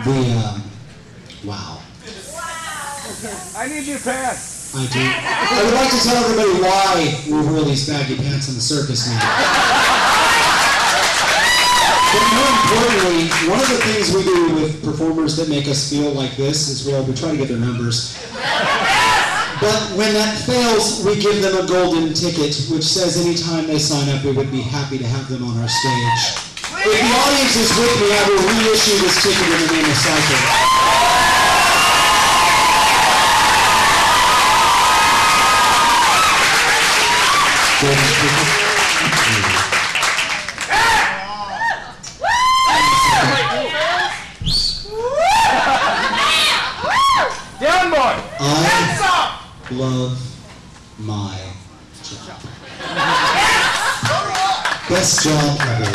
Wow. I need new pants. I do. I would like to tell everybody why we wear these baggy pants in the circus now. But more importantly, one of the things we do with performers that make us feel like this is we try to get their numbers. But when that fails, we give them a golden ticket, which says anytime they sign up, we would be happy to have them on our stage. If the audience is with me, I will reissue this ticket in the name of Cycle. Down, boy! I love my job. Best job ever.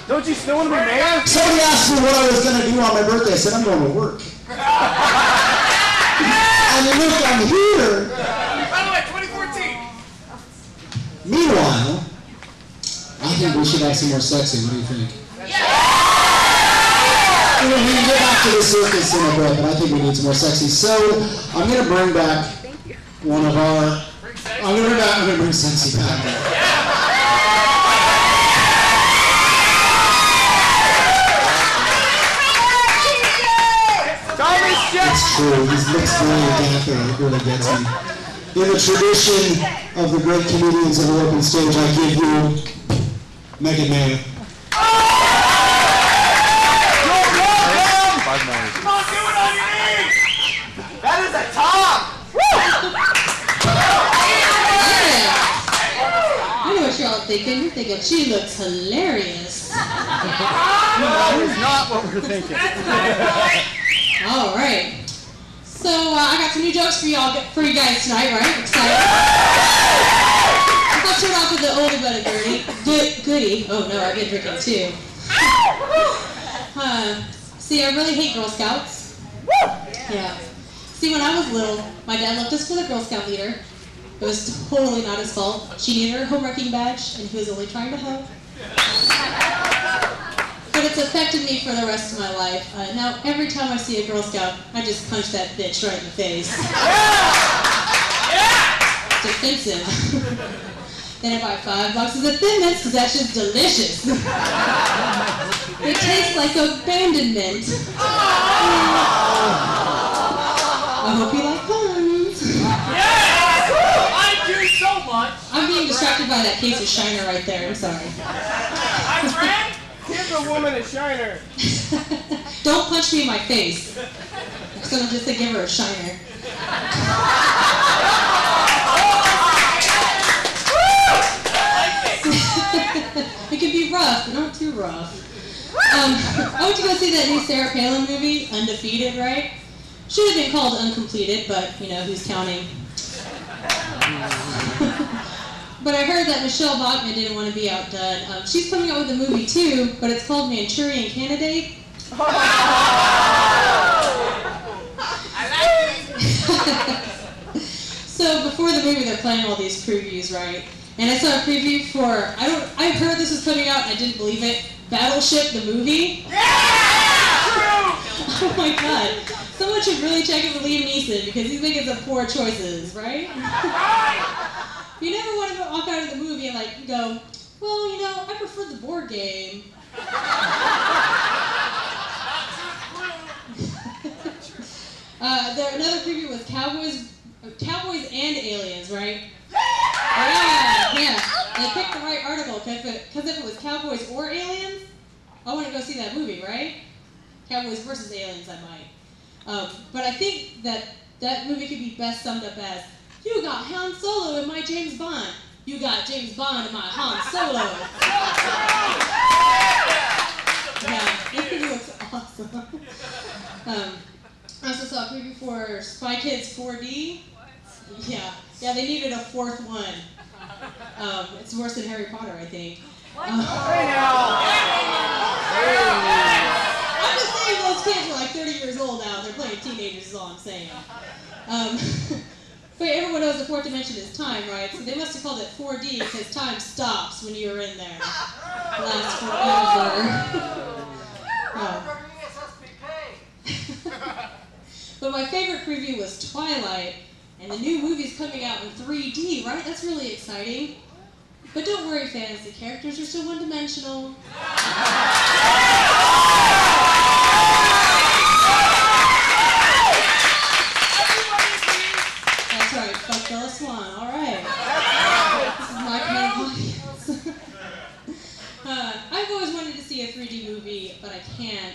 Don't you still want to be mayor? Somebody asked me what I was going to do on my birthday. I said, I'm going to work. And look, I'm here. By the way, 2014. Meanwhile, I think we should have some more sexy. What do you think? We can get back to the circus in a bit, but I think we need some more sexy. So I'm going to bring back one of our. I'm going to bring Sexy back. It's true. He's mixed really dapper. It really gets me. In the tradition of the great comedians of the open stage, I give you Megan Mayo. That is a top! I know what you're all thinking. You're thinking she looks hilarious. That is not what we're thinking. All right. So I got some new jokes for you guys tonight, right? Excited? I'll start off with the older but a goodie. Oh no, I've been drinking too. See, I really hate Girl Scouts. Yeah. See, when I was little, my dad left us for the Girl Scout leader. It was totally not his fault. She needed her home-wrecking badge, and he was only trying to help. But it's affected me for the rest of my life. Now, every time I see a Girl Scout, I just punch that bitch right in the face. It's offensive. Then I buy 5 boxes of Thin Mints, because that's just delicious. It tastes like abandonment. I hope you like puns. I do so much! I'm being distracted by that case of Shiner right there. I'm sorry. I'm Fred! Give the woman a Shiner. Don't punch me in my face. So I'm just to give her a Shiner. It can be rough, but not too rough. I went to go see that new Sarah Palin movie, Undefeated, right? Should have been called Uncompleted, but, you know, who's counting? But I heard that Michelle Bachmann didn't want to be outdone. She's coming out with a movie, too, but it's called Manchurian Candidate. I like it! So before the movie, they're playing all these previews, right? And I saw a preview for, I heard this was coming out, and I didn't believe it, Battleship, the movie. Yeah! True! Oh my god. Someone should really check it with Liam Neeson, because he's making some poor choices, right? You never want to walk out of the movie and like go, well, you know, I prefer the board game. Another preview was Cowboys and Aliens, right? Yeah. They picked the right article, because if it was Cowboys or Aliens, I want to go see that movie, right? Cowboys versus Aliens, I might. But I think that movie could be best summed up as, you got Han Solo in my James Bond. You got James Bond in my Han Solo. Yeah, it looks awesome. I also saw a preview for Spy Kids 4D. Yeah, they needed a 4th one. It's worse than Harry Potter, I think. I'm just saying those kids are like 30 years old now. They're playing teenagers is all I'm saying. But everyone knows the 4th dimension is time, right? So they must have called it 4D because time stops when you're in there. Lasts forever. But my favorite preview was Twilight, and the new movie's coming out in 3D, right? That's really exciting. But don't worry, fans, the characters are still one-dimensional. That's right, fuck Bella Swan, all right. This is my kind of audience. I've always wanted to see a 3D movie, but I can't.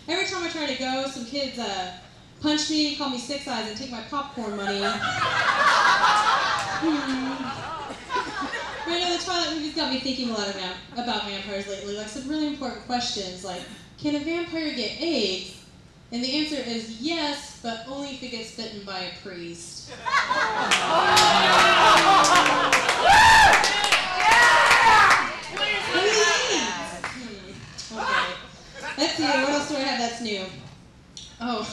Every time I try to go, some kids punch me, call me Six Eyes, and take my popcorn money. But you know, the Twilight movies got me thinking a lot about vampires lately, like some really important questions, like, can a vampire get AIDS? And the answer is yes, but only if it gets bitten by a priest. Okay. Let's see, what else do I have that's new? Oh,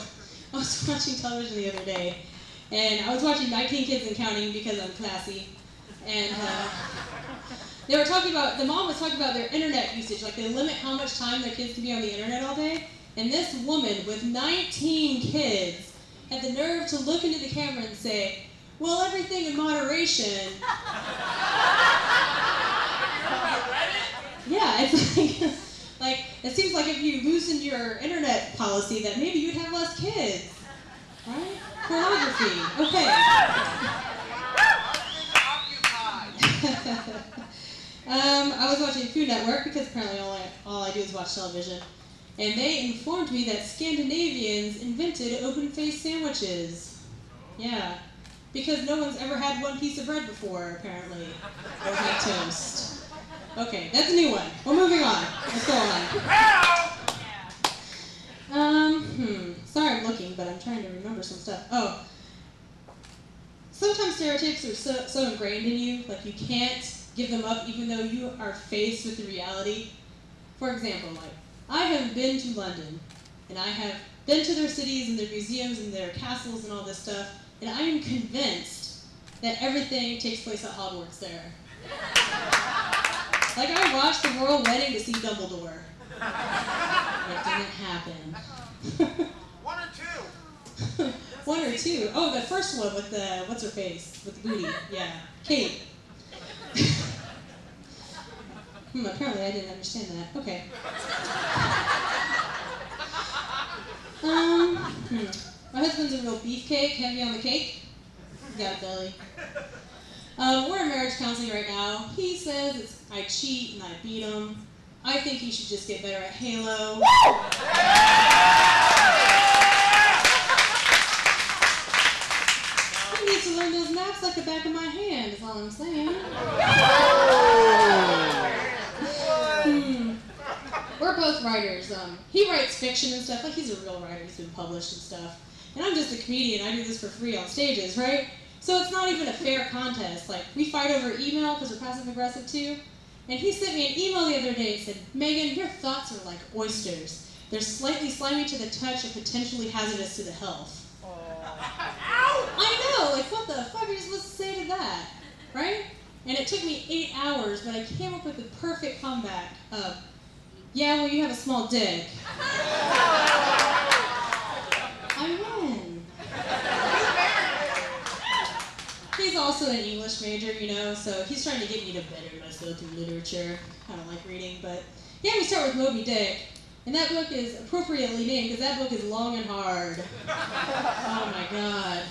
I was watching television the other day, and I was watching 19 Kids and Counting because I'm classy. And they were talking about, the mom was talking about their internet usage, like they limit how much time their kids can be on the internet all day. And this woman with 19 kids had the nerve to look into the camera and say, well, everything in moderation. Yeah, it's like, it seems like if you loosened your internet policy that maybe you'd have less kids, right? Pornography, okay. I was watching Food Network because apparently all I do is watch television. And they informed me that Scandinavians invented open-faced sandwiches. Yeah, because no one's ever had one piece of bread before, apparently. Or like toast. Okay, that's a new one. We're moving on. Let's go on. Sorry I'm looking, but I'm trying to remember some stuff. Oh. Sometimes stereotypes are so ingrained in you, like you can't give them up even though you are faced with the reality. For example, like, I have been to London, and I have been to their cities and their museums and their castles and all this stuff, and I am convinced that everything takes place at Hogwarts there. Like, I watched the royal wedding to see Dumbledore. It didn't happen. One or two. One or two. Oh, the first one with the, what's her face? With the booty. Yeah. Kate. Apparently I didn't understand that. Okay. My husband's a real beefcake. Heavy on the cake. He's got a belly. We're in marriage counseling right now. He says I cheat and I beat him. I think he should just get better at Halo. He needs to learn those maps like the back of my hand, is all I'm saying. We're both writers. He writes fiction and stuff, like he's a real writer, he's been published and stuff. And I'm just a comedian, I do this for free on stages, right? So it's not even a fair contest. Like, we fight over email because we're passive aggressive too. And he sent me an email the other day and said, Megan, your thoughts are like oysters. They're slightly slimy to the touch and potentially hazardous to the health. I know, like what the fuck are you supposed to say to that, right? And it took me 8 hours, but I came up with the perfect comeback of, yeah, well, you have a small dick. I win. He's also an English major, you know, so he's trying to get me to better myself through literature. I don't like reading, but yeah, we start with Moby Dick. And that book is appropriately named because that book is long and hard. Oh my god.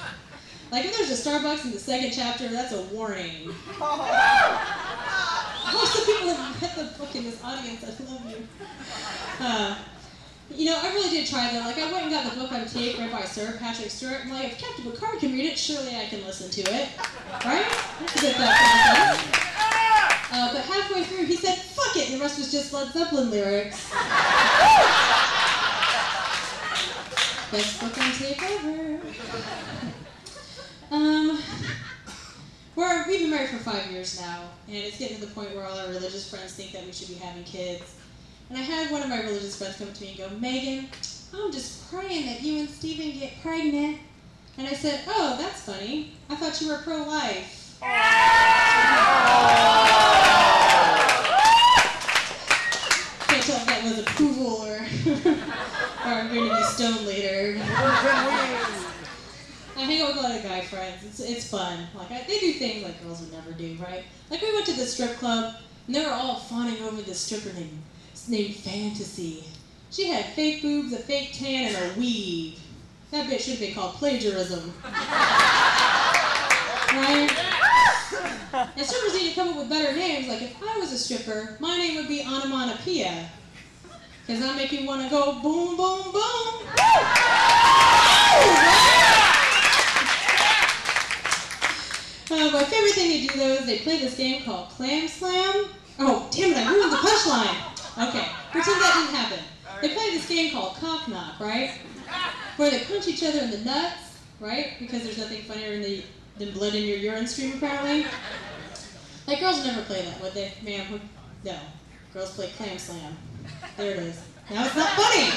Like if there's a Starbucks in the second chapter, that's a warning. Most of the people have read the book in this audience, I love you. You know, I really did try though. Like I went and got the book on tape read by Sir Patrick Stewart. I'm like, if Captain Picard can read it, surely I can listen to it. Right? That's a good thought process. But halfway through, he said, fuck it, and the rest was just Led Zeppelin lyrics. Best book on tape ever. We've been married for 5 years now, and it's getting to the point where all our religious friends think that we should be having kids. And I had one of my religious friends come to me and go, Megan, I'm just praying that you and Steven get pregnant. And I said, oh, that's funny. I thought you were pro-life. Can't tell if that was approval or We're going to be stoned later. I hang out with a lot of guy friends. It's fun. Like they do things like girls would never do, right? Like we went to the strip club, and they were all fawning over this stripper named Fantasy. She had fake boobs, a fake tan, and a weave. That bitch should have been called plagiarism. Right? And strippers need to come up with better names. Like if I was a stripper, my name would be Onomatopoeia. Because I make you want to go boom, boom, boom. My favorite thing to do though is they play this game called Clam Slam. Oh, damn it, I ruined the punchline. Okay, pretend that didn't happen. They play this game called Cock Knock, right? Where they punch each other in the nuts, right? Because there's nothing funnier than blood in your urine stream, apparently. Like, girls would never play that, would they? Ma'am, no. Girls play Clam Slam. There it is. Now it's not funny!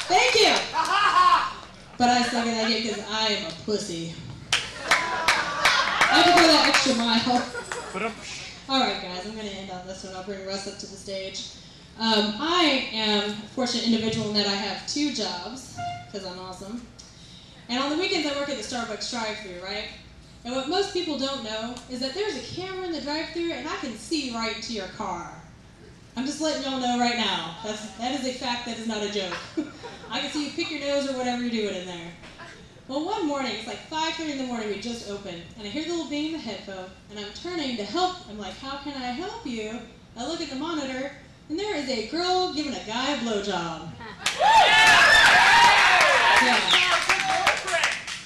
Thank you! But I suck at that game because I am a pussy. I have to go that extra mile. Alright guys, I'm going to end on this one. I'll bring Russ up to the stage. I am a fortunate individual in that I have 2 jobs, because I'm awesome. And on the weekends I work at the Starbucks drive-thru, right? And what most people don't know is that there's a camera in the drive-thru and I can see right into your car. I'm just letting y'all know right now. That is a fact, that is not a joke. I can see you pick your nose or whatever you're doing in there. Well, one morning, it's like 5:30 in the morning, we just opened, and I hear the little bing in the headphone, and I'm turning to help. I'm like, how can I help you? I look at the monitor, and there is a girl giving a guy a blowjob. Yeah.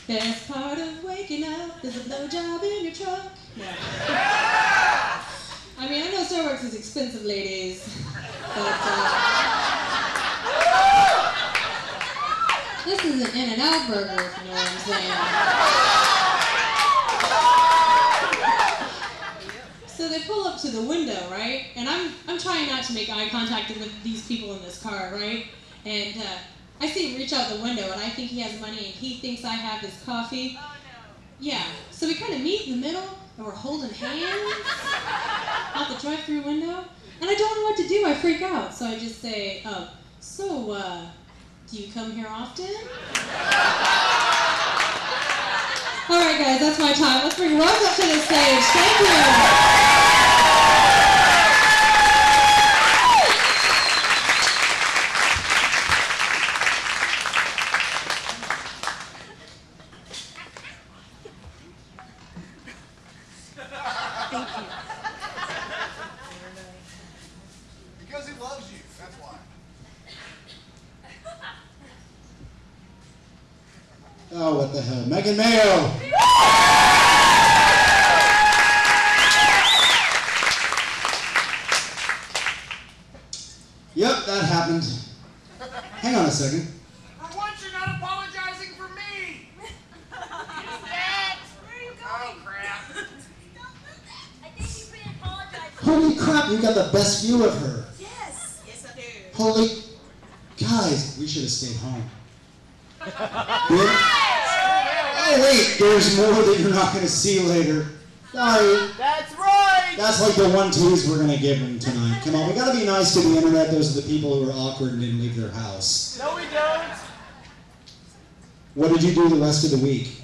Best part of waking up is a blowjob in your truck. No. I mean, I know Starbucks is expensive, ladies, but this is an In-N-Out burger, if you know what I'm saying. So they pull up to the window, right? And I'm trying not to make eye contact with these people in this car, right? And I see him reach out the window, and I think he has money, and he thinks I have his coffee. Oh, no. Yeah, so we kind of meet in the middle, and we're holding hands out the drive-thru window. And I don't know what to do. I freak out. So I just say, do you come here often? All right, guys, that's my time. Let's bring Russ up to the stage. Thank you. Because he loves you, that's why. Oh, what the hell. Megan Mayo! Yep, that happened. Hang on a second. For once, you're not apologizing for me. Dad, where are you going? Oh, crap. I think you've been apologizing. Holy crap, you got the best view of her. Yes. Yes, I do. Holy... Guys, we should have stayed home. Oh wait, there's more that you're not going to see later. Sorry. That's right! That's like the 1-2s we're going to give them tonight. Come on, we got to be nice to the internet. Those are the people who are awkward and didn't leave their house. No, we don't. What did you do the rest of the week?